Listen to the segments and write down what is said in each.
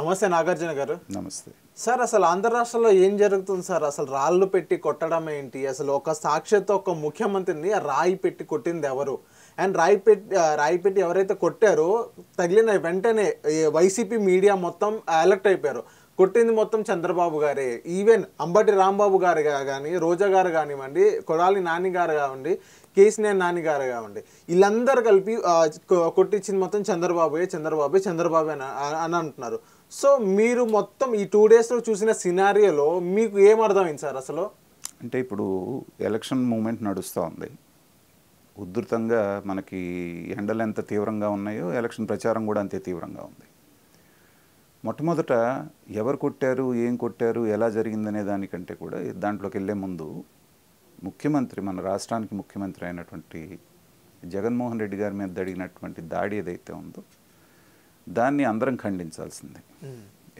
నమస్తే నాగార్జున గారు. నమస్తే సార్, అసలు ఆంధ్ర రాష్ట్రంలో ఏం జరుగుతుంది సార్? అసలు రాళ్ళు పెట్టి కొట్టడం ఏంటి? అసలు ఒక సాక్షితో ఒక ముఖ్యమంత్రిని రాయి పెట్టి కొట్టింది ఎవరు? అండ్ రాయి పెట్టి ఎవరైతే కొట్టారో తగిలిన వెంటనే వైసీపీ మీడియా మొత్తం అలర్ట్ అయిపోయారు. కొట్టింది మొత్తం చంద్రబాబు గారే. ఈవెన్ అంబటి రాంబాబు గారు కానీ, రోజా గారు కానివ్వండి, కొడాలి నాని గారు కానివ్వండి, కేసీఆర్ నాని గారు కానివ్వండి, వీళ్ళందరూ కలిపి కొట్టించింది మొత్తం చంద్రబాబు అని అంటున్నారు. సో మీరు మొత్తం ఈ 2 డేస్లో చూసిన సినారియోలో మీకు ఏం అర్థమైంది సార్ అసలు? అంటే ఇప్పుడు ఎలక్షన్ మూమెంట్ నడుస్తూ ఉంది. ఉధృతంగా మనకి ఎండలు ఎంత తీవ్రంగా ఉన్నాయో ఎలక్షన్ ప్రచారం కూడా అంతే తీవ్రంగా ఉంది. మొట్టమొదట ఎవరు కొట్టారు, ఏం కొట్టారు, ఎలా జరిగిందనే దానికంటే కూడా దాంట్లోకి వెళ్ళే ముందు ముఖ్యమంత్రి, మన రాష్ట్రానికి ముఖ్యమంత్రి అయినటువంటి జగన్మోహన్ రెడ్డి గారి మీద జరిగినటువంటి దాడి ఏదైతే ఉందో దాన్ని అందరం ఖండించాల్సిందే.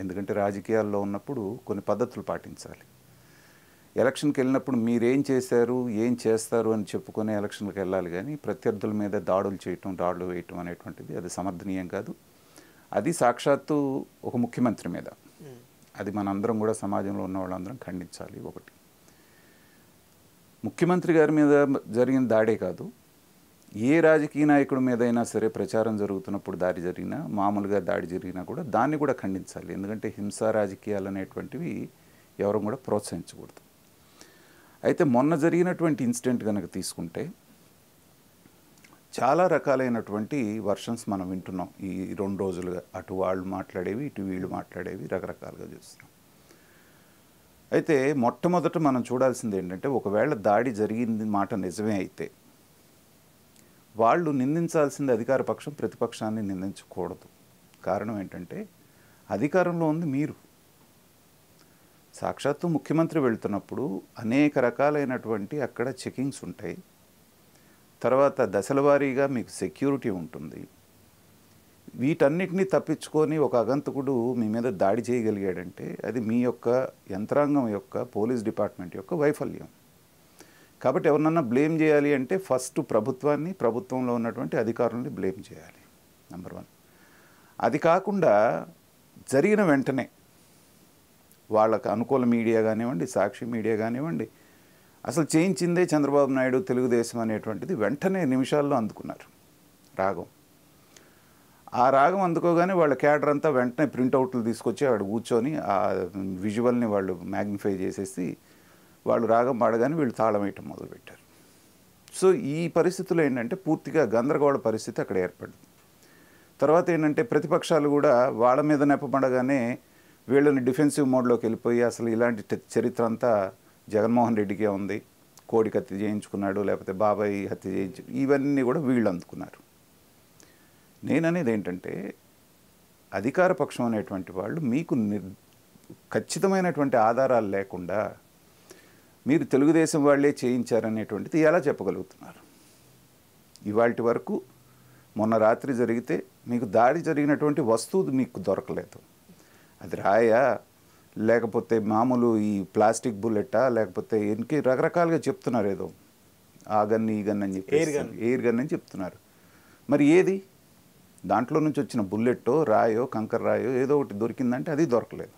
ఎందుకంటే రాజకీయాల్లో ఉన్నప్పుడు కొన్ని పద్ధతులు పాటించాలి. ఎలక్షన్కి వెళ్ళినప్పుడు మీరేం చేశారు, ఏం చేస్తారు అని చెప్పుకునే ఎలక్షన్కి వెళ్ళాలి, కానీ ప్రత్యర్థుల మీద దాడులు చేయటం, రాళ్ళు వేయటం అనేటువంటిది అది సమర్థనీయం కాదు. అది సాక్షాత్తు ఒక ముఖ్యమంత్రి మీద, అది మనందరం కూడా సమాజంలో ఉన్న వాళ్ళందరం ఖండించాలి. ఒకటి, ముఖ్యమంత్రి గారి మీద జరిగిన దాడే కాదు, ఏ రాజకీయ నాయకుడి మీద అయినా సరే ప్రచారం జరుగుతున్నప్పుడు దాడి జరిగినా, మామూలుగా దాడి జరిగినా కూడా దాన్ని కూడా ఖండించాలి. ఎందుకంటే హింసా రాజకీయాలు అనేటువంటివి ఎవరు కూడా ప్రోత్సహించకూడదు. అయితే మొన్న జరిగినటువంటి ఇన్సిడెంట్ కనుక తీసుకుంటే చాలా రకాలైనటువంటి వర్షన్స్ మనం వింటున్నాం. ఈ 2 రోజులుగా అటు వాళ్ళు మాట్లాడేవి, ఇటు వీళ్ళు మాట్లాడేవి రకరకాలుగా చూస్తున్నాం. అయితే మొట్టమొదట మనం చూడాల్సింది ఏంటంటే, ఒకవేళ దాడి జరిగింది మాట నిజమే అయితే వాళ్ళు నిందించాల్సింది అధికార పక్షం, ప్రతిపక్షాన్ని నిందించకూడదు. కారణం ఏంటంటే అధికారంలో ఉంది మీరు. సాక్షాత్తు ముఖ్యమంత్రి వెళ్తున్నప్పుడు అనేక రకాలైనటువంటి అక్కడ చెకింగ్స్ ఉంటాయి. తర్వాత దశల వారీగా మీకు సెక్యూరిటీ ఉంటుంది. వీటన్నిటినీ తప్పించుకొని ఒక అగంతకుడు మీ మీద దాడి చేయగలిగాడంటే అది మీ యొక్క యంత్రాంగం యొక్క, పోలీస్ డిపార్ట్మెంట్ యొక్క వైఫల్యం. కాబట్టి ఎవరినన్నా బ్లేమ్ చేయాలి అంటే ఫస్ట్ ప్రభుత్వాన్ని, ప్రభుత్వంలో ఉన్నటువంటి అధికారులని బ్లేమ్ చేయాలి, నెంబర్ 1. అది కాకుండా జరిగిన వెంటనే వాళ్ళకు అనుకూల మీడియా కానివ్వండి, సాక్షి మీడియా కానివ్వండి, అసలు చేయించిందే చంద్రబాబు నాయుడు, తెలుగుదేశం అనేటువంటిది వెంటనే నిమిషాల్లో అందుకున్నారు రాగం. ఆ రాగం అందుకోగానే వాళ్ళ క్యాడర్ అంతా వెంటనే ప్రింట్అవుట్లు తీసుకొచ్చి అక్కడ కూర్చొని ఆ విజువల్ని వాళ్ళు మ్యాగ్నిఫై చేసేసి వాళ్ళు రాగం పాడగానే వీళ్ళు తాళం వేయటం మొదలుపెట్టారు. సో ఈ పరిస్థితుల్లో ఏంటంటే పూర్తిగా గందరగోళ పరిస్థితి అక్కడ ఏర్పడింది. తర్వాత ఏంటంటే ప్రతిపక్షాలు కూడా వాళ్ళ మీద నెప్పబడగానే వీళ్ళని డిఫెన్సివ్ మోడ్లోకి వెళ్ళిపోయి అసలు ఇలాంటి చరిత్ర అంతా జగన్మోహన్ రెడ్డికే ఉంది, కోడికి హత్య చేయించుకున్నాడు, లేకపోతే బాబాయ్ హత్య చేయించు, ఇవన్నీ కూడా వీళ్ళు అందుకున్నారు. నేననేది ఏంటంటే అధికార పక్షం అనేటువంటి వాళ్ళు మీకు ఖచ్చితమైనటువంటి ఆధారాలు లేకుండా మీరు తెలుగుదేశం వాళ్ళే చేయించారనేటువంటిది ఎలా చెప్పగలుగుతున్నారు? ఇవాల్టి వరకు మొన్న రాత్రి జరిగితే మీకు దాడి జరిగినటువంటి వస్తువు మీకు దొరకలేదు. అది రాయా, లేకపోతే మామూలు ఈ ప్లాస్టిక్ బుల్లెట్టా, లేకపోతే ఇంకే రకరకాలుగా చెప్తున్నారు. ఏదో ఆ గన్, ఈ గన్ అని చెప్పి ఎయిర్ గన్ అని చెప్తున్నారు. మరి ఏది దాంట్లో నుంచి వచ్చిన బుల్లెట్టో, రాయో, కంకర రాయో ఏదో ఒకటి దొరికిందంటే అది దొరకలేదు.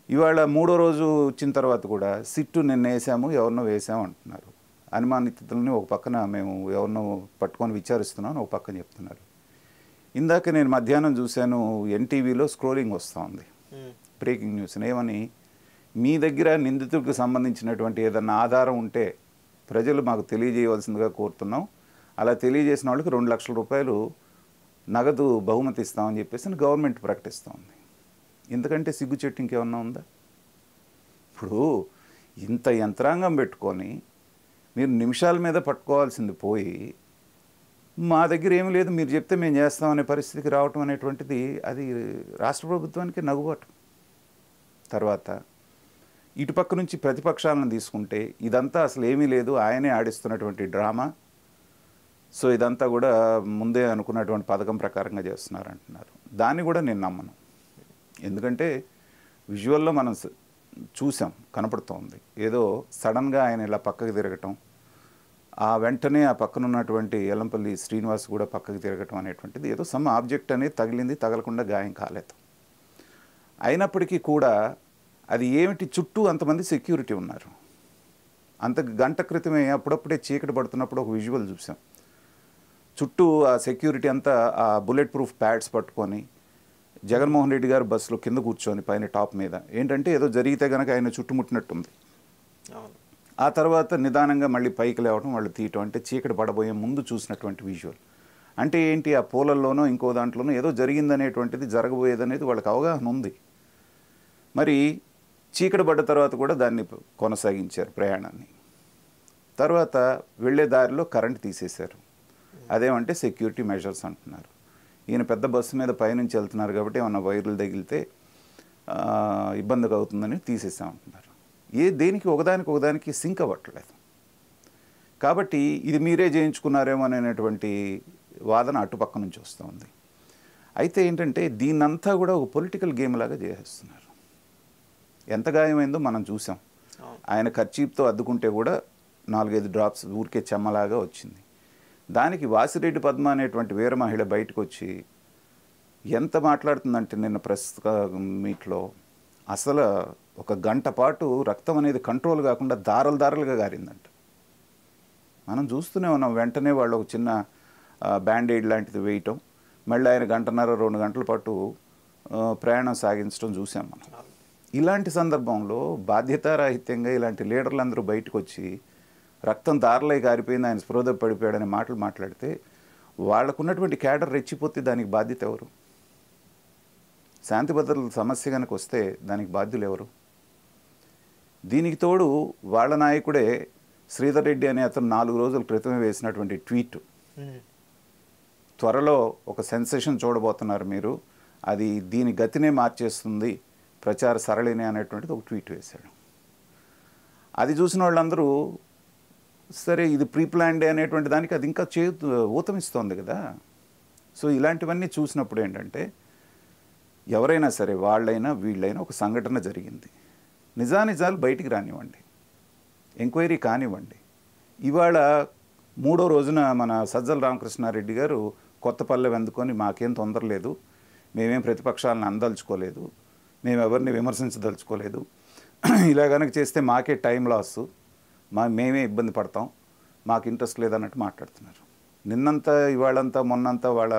ఇవాళ 3వ రోజు వచ్చిన తర్వాత కూడా సిట్టు నిన్న వేసాము, ఎవరినో వేసాము అంటున్నారు. అనుమానితులని ఒక పక్కన మేము ఎవరినో పట్టుకొని విచారిస్తున్నాం ఒక పక్కన చెప్తున్నారు. ఇందాక నేను మధ్యాహ్నం చూశాను, ఎన్టీవీలో స్క్రోలింగ్ వస్తూ ఉంది బ్రేకింగ్ న్యూస్. ఏమని, మీ దగ్గర నిందితుడికి సంబంధించినటువంటి ఏదన్నా ఆధారం ఉంటే ప్రజలు మాకు తెలియజేయవలసిందిగా కోరుతున్నాం, అలా తెలియజేసిన వాళ్ళకి 2 లక్షల రూపాయలు నగదు బహుమతి ఇస్తామని చెప్పేసి గవర్నమెంట్ ప్రకటిస్తోంది. ఎందుకంటే సిగ్గుచెట్టు ఇంకేమన్నా ఉందా? ఇప్పుడు ఇంత యంత్రాంగం పెట్టుకొని మీరు నిమిషాల మీద పట్టుకోవాల్సింది పోయి మా దగ్గర ఏమీ లేదు మీరు చెప్తే మేము చేస్తామనే పరిస్థితికి రావటం అనేటువంటిది అది రాష్ట్ర ప్రభుత్వానికి నగుబాటు. తర్వాత ఇటుపక్క నుంచి ప్రతిపక్షాలను తీసుకుంటే ఇదంతా అసలు ఏమీ లేదు, ఆయనే ఆడిస్తున్నటువంటి డ్రామా. సో ఇదంతా కూడా ముందే అనుకున్నటువంటి పథకం ప్రకారంగా చేస్తున్నారు అంటున్నారు. దాన్ని కూడా నేను నమ్మను. ఎందుకంటే విజువల్లో మనం చూసాం, కనపడుతోంది. ఏదో సడన్గా ఆయన ఇలా పక్కకి తిరగటం, ఆ వెంటనే ఆ పక్కన ఉన్నటువంటి ఎల్లంపల్లి శ్రీనివాస్ కూడా పక్కకి తిరగటం అనేటువంటిది ఏదో సమ్ ఆబ్జెక్ట్ అనేది తగిలింది, తగలకుండా గాయం కాలేదు. అయినప్పటికీ కూడా అది ఏమిటి, చుట్టూ అంతమంది సెక్యూరిటీ ఉన్నారు. అంత గంట క్రితమే అప్పుడప్పుడే చీకటి పడుతున్నప్పుడు ఒక విజువల్ చూసాం. చుట్టూ ఆ సెక్యూరిటీ అంతా ఆ బుల్లెట్ ప్రూఫ్ ప్యాడ్స్ పట్టుకొని జగన్మోహన్ రెడ్డి గారు బస్సులో కింద కూర్చొని పైన టాప్ మీద ఏంటంటే ఏదో జరిగితే కనుక ఆయన చుట్టుముట్టినట్టుంది. ఆ తర్వాత నిదానంగా మళ్ళీ పైకి లేవడం, వాళ్ళు తీయటం, అంటే చీకటి పడబోయే ముందు చూసినటువంటి విజువల్. అంటే ఏంటి, ఆ పూలల్లోనో ఇంకో దాంట్లోనో ఏదో జరిగిందనేటువంటిది, జరగబోయేదనేది వాళ్ళకి అవగాహన ఉంది. మరి చీకటి పడ్డ తర్వాత కూడా దాన్ని కొనసాగించారు ప్రయాణాన్ని. తర్వాత వెళ్ళే దారిలో కరెంట్ తీసేశారు. అదేమంటే సెక్యూరిటీ మెజర్స్ అంటున్నారు. ఈయన పెద్ద బస్సు మీద పైనుంచి వెళ్తున్నారు కాబట్టి ఏమన్నా వైర్లు తగిలితే ఇబ్బందిగా అవుతుందని తీసేసామంటున్నారు. దేనికి ఒకదానికి సింక్ అవ్వట్లేదు. కాబట్టి ఇది మీరే చేయించుకున్నారేమో అనేటువంటి వాదన అటుపక్క నుంచి వస్తుంది. అయితే ఏంటంటే దీన్నంతా కూడా ఒక పొలిటికల్ గేమ్ లాగా చేసేస్తున్నారు. ఎంత గాయమైందో మనం చూసాం. ఆయన కర్చీప్తో అద్దుకుంటే కూడా 4-5 డ్రాప్స్ ఊరికే చెమ్మలాగా వచ్చింది. దానికి వాసిరెడ్డి పద్మ అనేటువంటి వీర మహిళ బయటకు వచ్చి ఎంత మాట్లాడుతుందంటే నిన్న ప్రెస్ మీట్లో అసలు ఒక గంట పాటు రక్తం అనేది కంట్రోల్ కాకుండా దారలుగా గారిందంట. మనం చూస్తూనే ఉన్నాం. వెంటనే వాళ్ళు ఒక చిన్న బ్యాండేడ్ లాంటిది వేయటం, మళ్ళీ ఆయన 1.5-2 గంటల పాటు ప్రయాణం సాగించడం చూసాం మనం. ఇలాంటి సందర్భంలో బాధ్యతారాహిత్యంగా ఇలాంటి లీడర్లందరూ బయటకు వచ్చి రక్తం దారలై గారిపోయింది, ఆయన స్పృహ పడిపోయాడనే మాటలు మాట్లాడితే వాళ్ళకున్నటువంటి క్యాడర్ రెచ్చిపోతే దానికి బాధ్యత ఎవరు? శాంతి భద్రతల సమస్య కనుక వస్తే దానికి బాధ్యులు ఎవరు? దీనికి తోడు వాళ్ళ నాయకుడే శ్రీధర్ రెడ్డి అనే అతను 4 రోజుల క్రితమే వేసినటువంటి ట్వీట్, త్వరలో ఒక సెన్సేషన్ చూడబోతున్నారు మీరు, అది దీని గతినే మార్చేస్తుంది ప్రచార సరళిని అనేటువంటిది ఒక ట్వీట్ వేశాడు. అది చూసిన వాళ్ళందరూ సరే ఇది ప్రీప్లాన్డే అనేటువంటి దానికి అది ఇంకా ఊతమిస్తోంది కదా. సో ఇలాంటివన్నీ చూసినప్పుడు ఏంటంటే ఎవరైనా సరే, వాళ్ళైనా వీళ్ళైనా, ఒక సంఘటన జరిగింది, నిజానిజాలు బయటికి రానివ్వండి, ఎంక్వైరీ కానివ్వండి. ఇవాళ 3వ రోజున మన సజ్జల రామకృష్ణారెడ్డి గారు కొత్త పల్లె అందుకొని మాకేం తొందర లేదు, మేమేం ప్రతిపక్షాలను అందలుచుకోలేదు, మేము ఎవరిని విమర్శించదలుచుకోలేదు, ఇలా కనుక చేస్తే మాకే టైం లాస్, మేమే ఇబ్బంది పడతాం, మాకు ఇంట్రెస్ట్ లేదన్నట్టు మాట్లాడుతున్నారు. నిన్నంతా ఇవాళంతా మొన్నంతా వాళ్ళ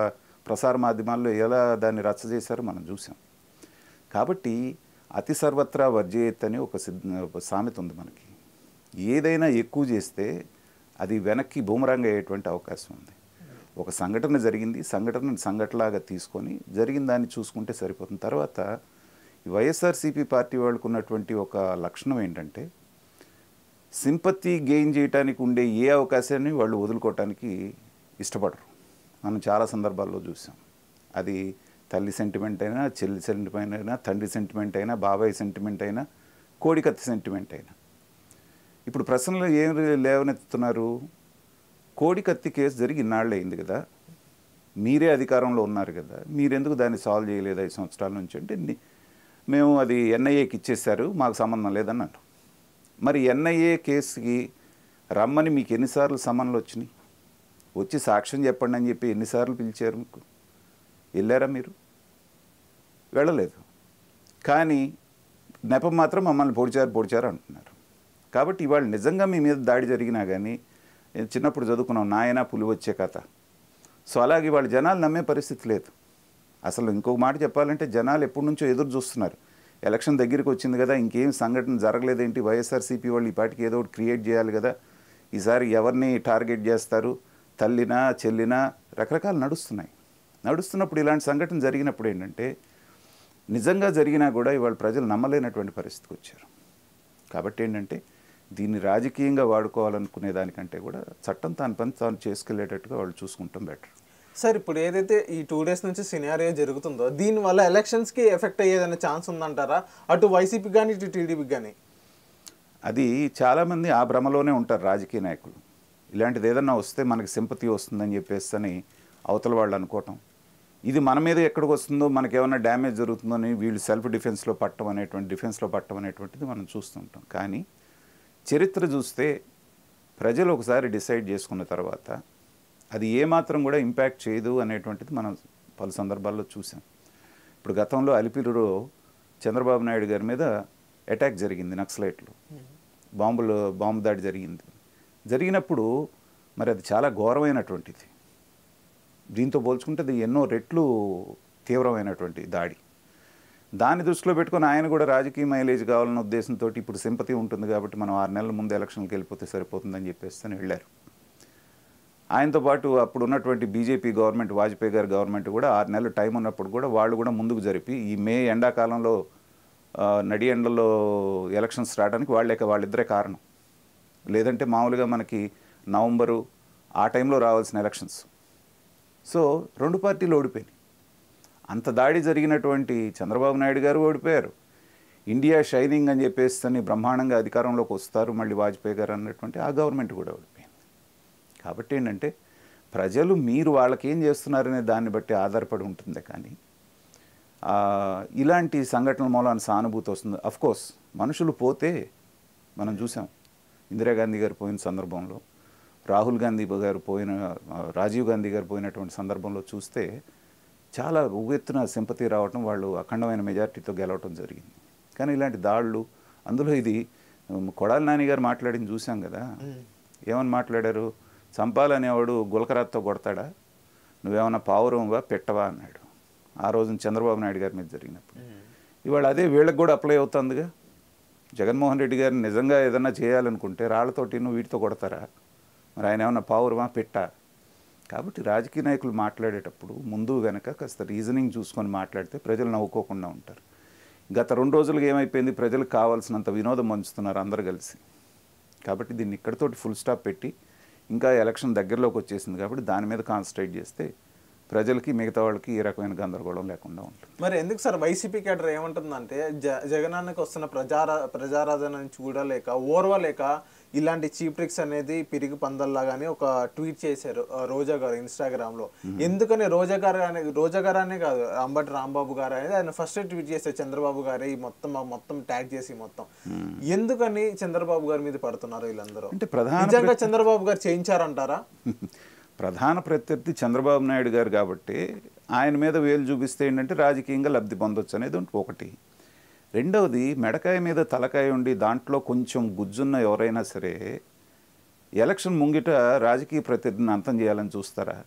ప్రసార మాధ్యమాల్లో ఎలా దాన్ని రచ్చ చేశారో మనం చూసాం. కాబట్టి అతి సర్వత్రా వర్జయేత్ అని ఒక సామెత ఉంది మనకి. ఏదైనా ఎక్కువ చేస్తే అది వెనక్కి బూమరాంగ్ అయ్యేటువంటి అవకాశం ఉంది. ఒక సంఘటన జరిగింది, సంఘటనలాగా తీసుకొని జరిగిన దాన్ని చూసుకుంటే సరిపోతుంది. తర్వాత వైఎస్ఆర్సీపీ పార్టీ వాళ్ళకు ఉన్నటువంటి ఒక లక్షణం ఏంటంటే సింపతి గెయిన్ చేయడానికి ఉండే ఏ అవకాశాన్ని వాళ్ళు వదులుకోవటానికి ఇష్టపడరు. మనం చాలా సందర్భాల్లో చూసాం. అది తల్లి సెంటిమెంట్ అయినా, చెల్లి సెంటిమెంట్ అయినా, తండ్రి సెంటిమెంట్ అయినా, బాబాయ్ సెంటిమెంట్ అయినా, కోడికత్తి సెంటిమెంట్ అయినా. ఇప్పుడు ప్రశ్నలు ఏం లేవనెత్తుతున్నారు? కోడికత్తి కేసు జరిగి ఇన్నాళ్ళు అయింది కదా, మీరే అధికారంలో ఉన్నారు కదా, మీరెందుకు దాన్ని సాల్వ్ చేయలేదు 5 సంవత్సరాల నుంచి అంటే మేము అది ఎన్ఐఏకి ఇచ్చేశారు, మాకు సంబంధం లేదని అంటారు. మరి ఎన్ఐఏ కేసుకి రమ్మని మీకు ఎన్నిసార్లు సమన్లు వచ్చినాయి? వచ్చి సాక్ష్యం చెప్పండి అని చెప్పి ఎన్నిసార్లు పిలిచారు? మీకు వెళ్ళారా? మీరు వెళ్ళలేదు. కానీ నెపం మాత్రం మమ్మల్ని పొడిచారు అంటున్నారు. కాబట్టి ఇవాళ నిజంగా మీ మీద దాడి జరిగినా కానీ, చిన్నప్పుడు చదువుకున్నాం నాయన పులి వచ్చే కథ. సో అలాగే వాళ్ళు జనాలు నమ్మే పరిస్థితి లేదు. అసలు ఇంకొక మాట చెప్పాలంటే జనాలు ఎప్పటి నుంచో ఎదురు చూస్తున్నారు. ఎలక్షన్ దగ్గరికి వచ్చింది కదా, ఇంకేం సంఘటన జరగలేదేంటి, వైఎస్ఆర్సీపీ వాళ్ళు ఈ పాటికి ఏదో ఒకటి క్రియేట్ చేయాలి కదా, ఈసారి ఎవరిని టార్గెట్ చేస్తారు, తల్లినా చెల్లినా, రకరకాలు నడుస్తున్నప్పుడు ఇలాంటి సంఘటన జరిగినప్పుడు ఏంటంటే నిజంగా జరిగినా కూడా ఇవాళ ప్రజలు నమ్మలేనటువంటి పరిస్థితికి వచ్చారు. కాబట్టి ఏంటంటే దీన్ని రాజకీయంగా వాడుకోవాలనుకునే దానికంటే కూడా చట్టం తన పని తాను చేసుకెళ్లేటట్టుగా వాళ్ళు చూసుకుంటాం బెటర్. సార్, ఇప్పుడు ఏదైతే ఈ 2 డేస్ నుంచి సినారియో జరుగుతుందో దీనివల్ల ఎలక్షన్స్కి ఎఫెక్ట్ అయ్యేదనే ఛాన్స్ ఉందంటారా, అటు వైసీపీ కానీ ఇటు టీడీపీకి కానీ? అది చాలామంది ఆ భ్రమలోనే ఉంటారు రాజకీయ నాయకులు. ఇలాంటిది ఏదన్నా వస్తే మనకి సింపతి వస్తుందని చెప్పేసి అవతల వాళ్ళు అనుకోవటం, ఇది మన మీద ఎక్కడికి వస్తుందో, మనకేమన్నా డ్యామేజ్ జరుగుతుందని వీళ్ళు సెల్ఫ్ డిఫెన్స్లో పట్టడం అనేటువంటిది మనం చూస్తుంటాం. కానీ చరిత్ర చూస్తే ప్రజలు ఒకసారి డిసైడ్ చేసుకున్న తర్వాత అది ఏమాత్రం కూడా ఇంపాక్ట్ చేయదు అనేటువంటిది మనం పలు సందర్భాల్లో చూసాం. ఇప్పుడు గతంలో అలిపిరిలో చంద్రబాబు నాయుడు గారి మీద అటాక్ జరిగింది, నక్సలైట్లు బాంబు దాడి జరిగింది. జరిగినప్పుడు మరి అది చాలా ఘోరమైనటువంటిది. దీంతో పోల్చుకుంటే అది ఎన్నో రెట్లు తీవ్రమైనటువంటి దాడి. దాన్ని దృష్టిలో పెట్టుకొని ఆయన కూడా రాజకీయ మైలేజ్ కావాలన్న ఉద్దేశంతో ఇప్పుడు సింపతి ఉంటుంది కాబట్టి మనం 6 నెలల ముందు ఎలక్షన్కి వెళ్ళిపోతే సరిపోతుందని చెప్పేసి వెళ్ళారు. ఆయనతో పాటు అప్పుడు ఉన్నటువంటి బీజేపీ గవర్నమెంట్, వాజ్పేయి గారి గవర్నమెంట్ కూడా 6 నెలలు టైం ఉన్నప్పుడు కూడా వాళ్ళు కూడా ముందుకు జరిపి ఈ మే ఎండాకాలంలో నడి ఎండలో ఎలక్షన్స్ రావడానికి వాళ్ళిద్దరే కారణం. లేదంటే మామూలుగా మనకి నవంబరు ఆ టైంలో రావాల్సిన ఎలక్షన్స్. సో 2 పార్టీలు ఓడిపోయినాయి. అంత దాడి జరిగినటువంటి చంద్రబాబు నాయుడు గారు ఓడిపోయారు. ఇండియా షైనింగ్ అని చెప్పేసి బ్రహ్మాండంగా అధికారంలోకి వస్తారు మళ్ళీ వాజ్పేయి గారు అన్నటువంటి ఆ గవర్నమెంట్ కూడా ఓడిపోయింది. కాబట్టి ఏంటంటే ప్రజలు మీరు వాళ్ళకి ఏం చేస్తున్నారనే దాన్ని బట్టి ఆధారపడి ఉంటుంది. కానీ ఇలాంటి సంఘటనల మూలాన సానుభూతి వస్తుంది. అఫ్కోర్స్ మనుషులు పోతే మనం చూసాం. ఇందిరాగాంధీ గారు పోయిన సందర్భంలో, రాహుల్ గాంధీ గారు రాజీవ్ గాంధీ గారు పోయినటువంటి సందర్భంలో చూస్తే చాలా ఉవ్వెత్తున సింపతి రావటం, వాళ్ళు అఖండమైన మెజార్టీతో గెలవటం జరిగింది. కానీ ఇలాంటి దాడులు, అందులో ఇది కొడాలి నాని గారు మాట్లాడింది చూసాం కదా. ఏమని మాట్లాడారు? చంపాలనేవాడు గులకరాత్తో కొడతాడా, నువ్వేమన్నా పావురంవా పెట్టవా అన్నాడు ఆ రోజున చంద్రబాబు నాయుడు గారి మీద జరిగినప్పుడు. ఇవాళ అదే వీళ్ళకి కూడా అప్లై అవుతుందిగా. జగన్మోహన్ రెడ్డి గారిని నిజంగా ఏదన్నా చేయాలనుకుంటే రాళ్లతోటి వీటితో కొడతారా? మరి ఆయన ఏమన్నా పావురమా పెట్టా? కాబట్టి రాజకీయ నాయకులు మాట్లాడేటప్పుడు ముందు వెనక కాస్త రీజనింగ్ చూసుకొని మాట్లాడితే ప్రజలు నవ్వుకోకుండా ఉంటారు. గత 2 రోజులుగా ఏమైపోయింది, ప్రజలకు కావాల్సినంత వినోదం పంచుతున్నారు అందరు కలిసి. కాబట్టి దీన్ని ఇక్కడితోటి ఫుల్ స్టాప్ పెట్టి, ఇంకా ఎలక్షన్ దగ్గరలోకి వచ్చేసింది కాబట్టి దాని మీద కాన్సన్ట్రేట్ చేస్తే ప్రజలకి మిగతా వాళ్ళకి ఈ రకమైన గందరగోళం లేకుండా ఉంటుంది. మరి ఎందుకు సార్ వైసీపీ కేడర్ ఏమంటుందంటే జగనానికి వస్తున్న ప్రజారాధన చూడలేక ఓర్వలేక ఇలాంటి చీప్ ట్రిక్స్ అనేది పిరిగి పందల్లాగానే ఒక ట్వీట్ చేశారు రోజా గారు ఇన్స్టాగ్రామ్లో. ఎందుకని రోజా గారు అనే కాదు, అంబటి రాంబాబు గారు అనేది ఆయన ఫస్ట్ ట్వీట్ చేశారు చంద్రబాబు గారే మొత్తం ట్యాగ్ చేసి మొత్తం. ఎందుకని చంద్రబాబు గారి మీద పడుతున్నారు వీళ్ళందరూ? అంటే నిజంగా చంద్రబాబు గారు చేయించారంటారా? ప్రధాన ప్రత్యర్థి చంద్రబాబు నాయుడు గారు కాబట్టి ఆయన మీద వేలు చూపిస్తే ఏంటంటే రాజకీయంగా లబ్ధి పొందొచ్చు అనేది ఒకటి. రెండవది, మెడకాయ మీద తలకాయ ఉండి దాంట్లో కొంచెం గుజ్జున్న ఎవరైనా సరే ఎలక్షన్ ముంగిట రాజకీయ ప్రత్యర్థిని అంతం చేయాలని చూస్తారా?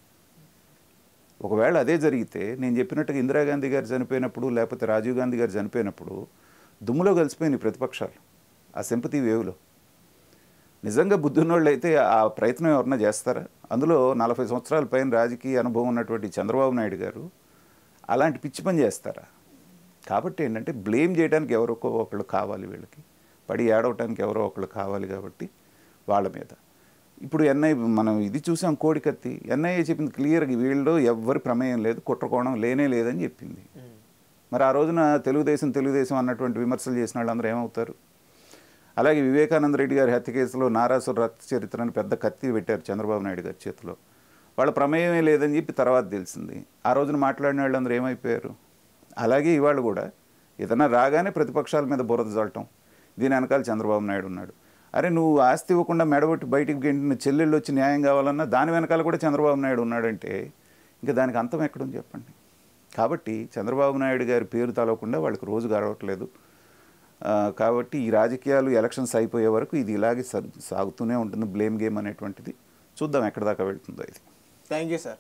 ఒకవేళ అదే జరిగితే నేను చెప్పినట్టుగా ఇందిరాగాంధీ గారు చనిపోయినప్పుడు, లేకపోతే రాజీవ్ గాంధీ గారు చనిపోయినప్పుడు దుమ్ములో కలిసిపోయినాయి ప్రతిపక్షాలు ఆ సింపతి వేవ్లో. నిజంగా బుద్ధున్నోళ్ళు అయితే ఆ ప్రయత్నం ఎవరన్నా చేస్తారా? అందులో 40 సంవత్సరాల పైన రాజకీయ అనుభవం ఉన్నటువంటి చంద్రబాబు నాయుడు గారు అలాంటి పిచ్చి పని చేస్తారా? కాబట్టి ఏంటంటే బ్లేమ్ చేయడానికి ఎవరో ఒకళ్ళు కావాలి, వీళ్ళకి పడి ఏడవటానికి ఎవరో ఒకళ్ళు కావాలి. కాబట్టి వాళ్ళ మీద ఇప్పుడు మనం ఇది చూసాం, కోడికత్తి. ఎన్ఐఏ చెప్పింది క్లియర్గా, వీళ్ళు ఎవ్వరి ప్రమేయం లేదు, కుట్రకోణం లేనే లేదని చెప్పింది. మరి ఆ రోజున తెలుగుదేశం అన్నటువంటి విమర్శలు చేసిన వాళ్ళందరూ ఏమవుతారు? అలాగే వివేకానంద రెడ్డి గారి హత్య కేసులో నారాసుర రక్త చరిత్ర అని పెద్ద కత్తి పెట్టారు చంద్రబాబు నాయుడు గారి చేతిలో. వాళ్ళ ప్రమేయమే లేదని చెప్పి తర్వాత తెలిసింది. ఆ రోజున మాట్లాడిన వాళ్ళందరూ ఏమైపోయారు? అలాగే ఇవాళ కూడా ఏదన్నా రాగానే ప్రతిపక్షాల మీద బురద చల్లటం, దీని వెనకాల చంద్రబాబు నాయుడు ఉన్నాడు. అరే నువ్వు ఆస్తి ఇవ్వకుండా మెడబొట్టి బయటికి గెంటిన చెల్లెళ్ళు వచ్చి న్యాయం కావాలన్నా దాని వెనకాల కూడా చంద్రబాబు నాయుడు ఉన్నాడంటే ఇంకా దానికి అంతం ఎక్కడుంది చెప్పండి. కాబట్టి చంద్రబాబు నాయుడు గారి పేరు తలవకుండా వాళ్ళకి రోజు గడవట్లేదు. కాబట్టి ఈ రాజకీయాలు ఎలక్షన్స్ అయిపోయే వరకు ఇది ఇలాగే సాగుతూనే ఉంటుంది. బ్లేమ్ గేమ్ అనేటువంటిది చూద్దాం ఎక్కడి దాకా వెళ్తుందో ఇది. Thank you sir.